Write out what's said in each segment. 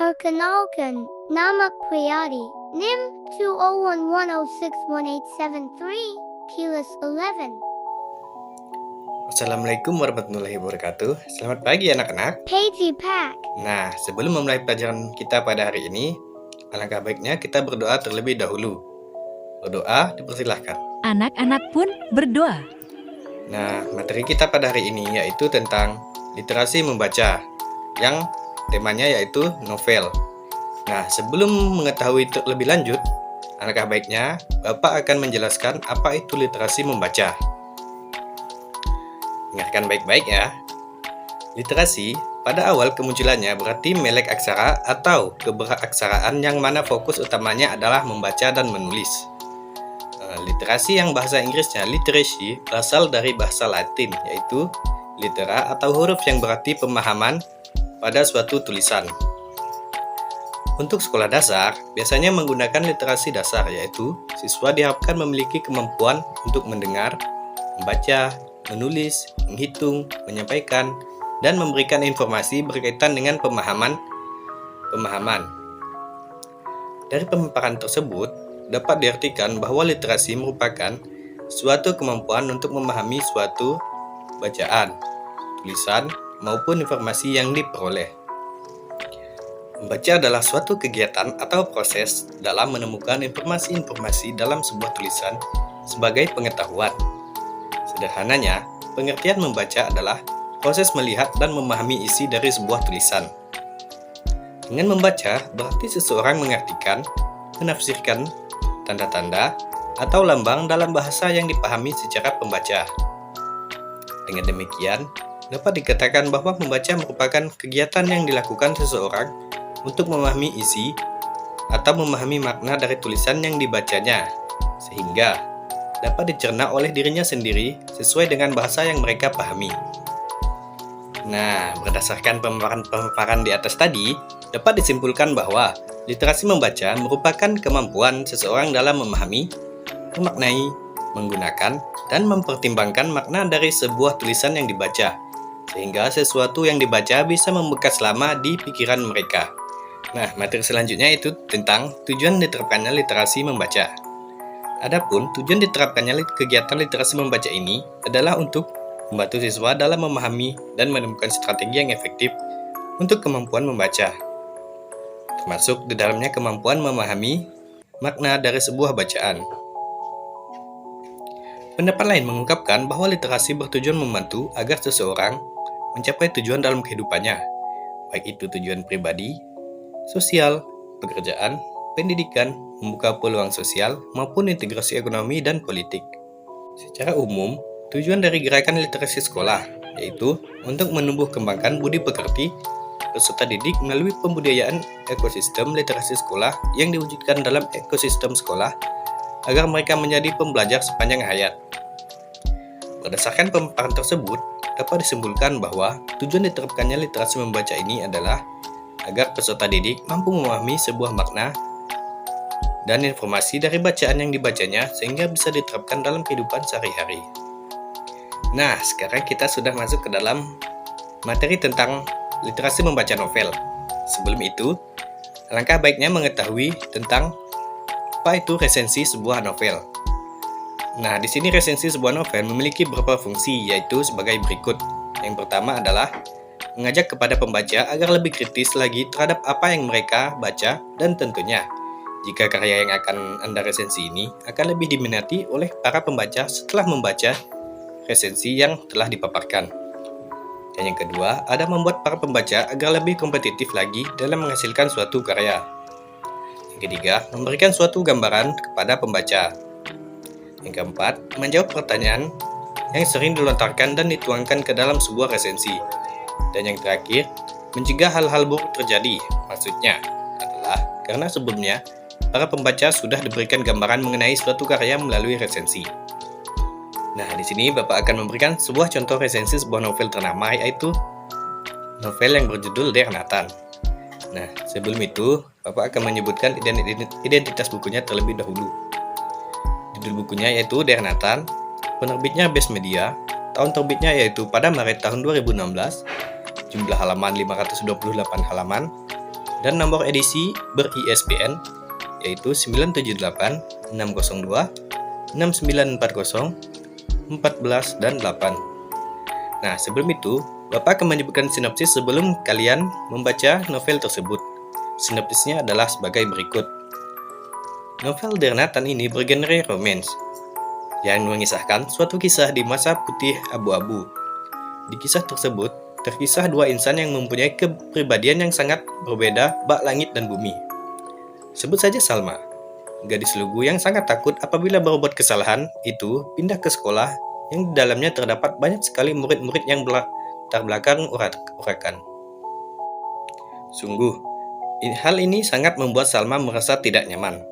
Perkenalkan, nama Priyadi, NIM 201106187 Pilas 11. Assalamualaikum warahmatullahi wabarakatuh. Selamat pagi anak-anak. Pagey Pack. Nah, sebelum memulai pelajaran kita pada hari ini, alangkah baiknya kita berdoa terlebih dahulu. Berdoa dipersilahkan. Anak-anak pun berdoa. Nah, materi kita pada hari ini yaitu tentang literasi membaca, yang temanya yaitu novel. Nah, sebelum mengetahui lebih lanjut, alangkah baiknya Bapak akan menjelaskan apa itu literasi membaca. Dengarkan baik-baik ya. Literasi pada awal kemunculannya berarti melek aksara atau keberaksaraan yang mana fokus utamanya adalah membaca dan menulis. Literasi yang bahasa Inggrisnya literacy berasal dari bahasa Latin yaitu litera atau huruf yang berarti pemahaman pada suatu tulisan. Untuk sekolah dasar biasanya menggunakan literasi dasar yaitu siswa diharapkan memiliki kemampuan untuk mendengar, membaca, menulis, menghitung, menyampaikan, dan memberikan informasi berkaitan dengan pemahaman. Dari pemaparan tersebut, dapat diartikan bahwa literasi merupakan suatu kemampuan untuk memahami suatu bacaan, tulisan, maupun informasi yang diperoleh. Membaca adalah suatu kegiatan atau proses dalam menemukan informasi-informasi dalam sebuah tulisan sebagai pengetahuan. Sederhananya, pengertian membaca adalah proses melihat dan memahami isi dari sebuah tulisan. Dengan membaca, berarti seseorang mengartikan, menafsirkan tanda-tanda atau lambang dalam bahasa yang dipahami secara pembaca. Dengan demikian, dapat dikatakan bahwa membaca merupakan kegiatan yang dilakukan seseorang untuk memahami isi atau memahami makna dari tulisan yang dibacanya, sehingga dapat dicerna oleh dirinya sendiri sesuai dengan bahasa yang mereka pahami. Nah, berdasarkan pemaparan di atas tadi, dapat disimpulkan bahwa literasi membaca merupakan kemampuan seseorang dalam memahami, memaknai, menggunakan, dan mempertimbangkan makna dari sebuah tulisan yang dibaca, sehingga sesuatu yang dibaca bisa membekas lama di pikiran mereka. Nah, materi selanjutnya itu tentang tujuan diterapkannya literasi membaca. Adapun tujuan diterapkannya kegiatan literasi membaca ini adalah untuk membantu siswa dalam memahami dan menemukan strategi yang efektif untuk kemampuan membaca, termasuk di dalamnya kemampuan memahami makna dari sebuah bacaan. Pendapat lain mengungkapkan bahwa literasi bertujuan membantu agar seseorang mencapai tujuan dalam kehidupannya, baik itu tujuan pribadi, sosial, pekerjaan, pendidikan, membuka peluang sosial, maupun integrasi ekonomi dan politik. Secara umum, tujuan dari gerakan literasi sekolah yaitu untuk menumbuh kembangkan budi pekerti peserta didik melalui pembudayaan ekosistem literasi sekolah yang diwujudkan dalam ekosistem sekolah agar mereka menjadi pembelajar sepanjang hayat. Berdasarkan pemaparan tersebut, dapat disimpulkan bahwa tujuan diterapkannya literasi membaca ini adalah agar peserta didik mampu memahami sebuah makna dan informasi dari bacaan yang dibacanya sehingga bisa diterapkan dalam kehidupan sehari-hari. Nah, sekarang kita sudah masuk ke dalam materi tentang literasi membaca novel. Sebelum itu, alangkah baiknya mengetahui tentang apa itu resensi sebuah novel. Nah, di sini resensi sebuah novel memiliki beberapa fungsi, yaitu sebagai berikut. Yang pertama adalah mengajak kepada pembaca agar lebih kritis lagi terhadap apa yang mereka baca, dan tentunya jika karya yang akan Anda resensi ini akan lebih diminati oleh para pembaca setelah membaca resensi yang telah dipaparkan. Dan yang kedua, ada membuat para pembaca agar lebih kompetitif lagi dalam menghasilkan suatu karya. Yang ketiga, memberikan suatu gambaran kepada pembaca. Yang keempat, menjawab pertanyaan yang sering dilontarkan dan dituangkan ke dalam sebuah resensi. Dan yang terakhir, mencegah hal-hal buruk terjadi. Maksudnya adalah karena sebelumnya para pembaca sudah diberikan gambaran mengenai suatu karya melalui resensi. Nah, di sini Bapak akan memberikan sebuah contoh resensi sebuah novel ternama, yaitu novel yang berjudul Der Nathan. Nah, sebelum itu, Bapak akan menyebutkan identitas bukunya terlebih dahulu. Judul bukunya yaitu Der Nathan, penerbitnya Best Media, tahun terbitnya yaitu pada Maret tahun 2016, jumlah halaman 528 halaman, dan nomor edisi ber-ISBN yaitu 978 602 6940 14 dan 8. Nah, sebelum itu, Bapak akan menyebutkan sinopsis sebelum kalian membaca novel tersebut. Sinopsisnya adalah sebagai berikut. Novel Dernatan ini bergenre romance yang mengisahkan suatu kisah di masa putih abu-abu. Di kisah tersebut, terkisah dua insan yang mempunyai kepribadian yang sangat berbeda bak langit dan bumi. Sebut saja Salma, gadis lugu yang sangat takut apabila berbuat kesalahan itu pindah ke sekolah yang di dalamnya terdapat banyak sekali murid-murid yang latar belakang urakan. Sungguh, hal ini sangat membuat Salma merasa tidak nyaman.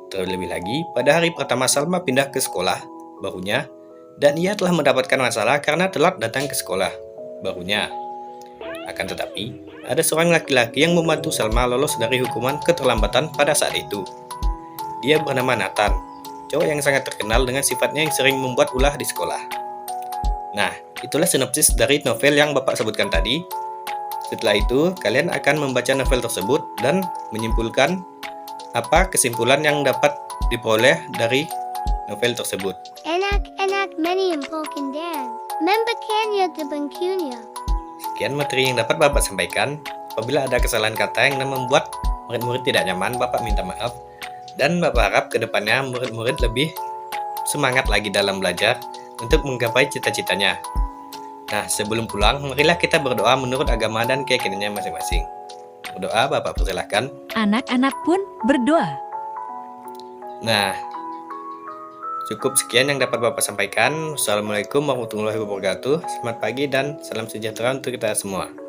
Terlebih lagi, pada hari pertama Salma pindah ke sekolah barunya, dan ia telah mendapatkan masalah karena telat datang ke sekolah barunya. Akan tetapi, ada seorang laki-laki yang membantu Salma lolos dari hukuman keterlambatan pada saat itu. Dia bernama Nathan, cowok yang sangat terkenal dengan sifatnya yang sering membuat ulah di sekolah. Nah, itulah sinopsis dari novel yang Bapak sebutkan tadi. Setelah itu, kalian akan membaca novel tersebut dan menyimpulkan apa kesimpulan yang dapat diperoleh dari novel tersebut. Anak-anak many important. Member Kenya de Bengkunya. Sekian materi yang dapat Bapak sampaikan. Apabila ada kesalahan kata yang membuat murid-murid tidak nyaman, Bapak minta maaf. Dan Bapak harap ke depannya murid-murid lebih semangat lagi dalam belajar untuk menggapai cita-citanya. Nah, sebelum pulang, marilah kita berdoa menurut agama dan keyakinannya masing-masing. Berdoa, Bapak persilahkan. Anak-anak pun berdoa. Nah, cukup sekian yang dapat Bapak sampaikan. Wassalamualaikum warahmatullahi wabarakatuh. Selamat pagi dan salam sejahtera untuk kita semua.